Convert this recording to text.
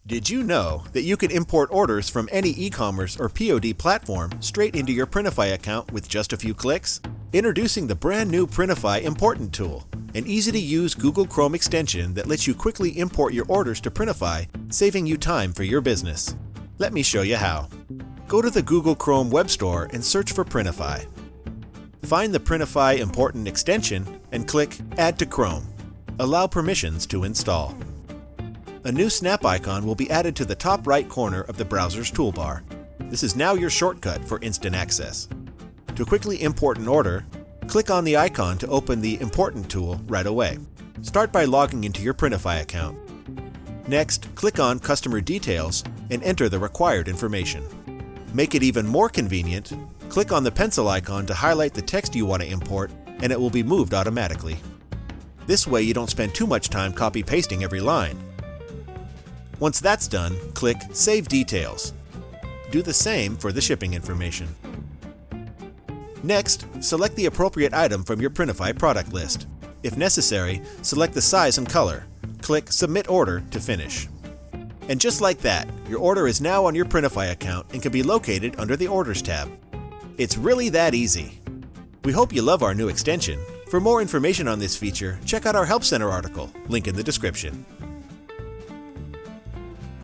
Did you know that you can import orders from any e-commerce or POD platform straight into your Printify account with just a few clicks? Introducing the brand new Printify Import'Ant tool, an easy-to-use Google Chrome extension that lets you quickly import your orders to Printify, saving you time for your business. Let me show you how. Go to the Google Chrome web store and search for Printify. Find the Printify Import'Ant extension and click Add to Chrome. Allow permissions to install. A new snap icon will be added to the top right corner of the browser's toolbar. This is now your shortcut for instant access. To quickly import an order, click on the icon to open the Import'Ant tool right away. Start by logging into your Printify account. Next, click on Customer Details and enter the required information. Make it even more convenient, click on the pencil icon to highlight the text you want to import, and it will be moved automatically. This way you don't spend too much time copy-pasting every line. Once that's done, click Save Details. Do the same for the shipping information. Next, select the appropriate item from your Printify product list. If necessary, select the size and color. Click Submit Order to finish. And just like that, your order is now on your Printify account and can be located under the Orders tab. It's really that easy. We hope you love our new extension. For more information on this feature, check out our Help Center article, link in the description.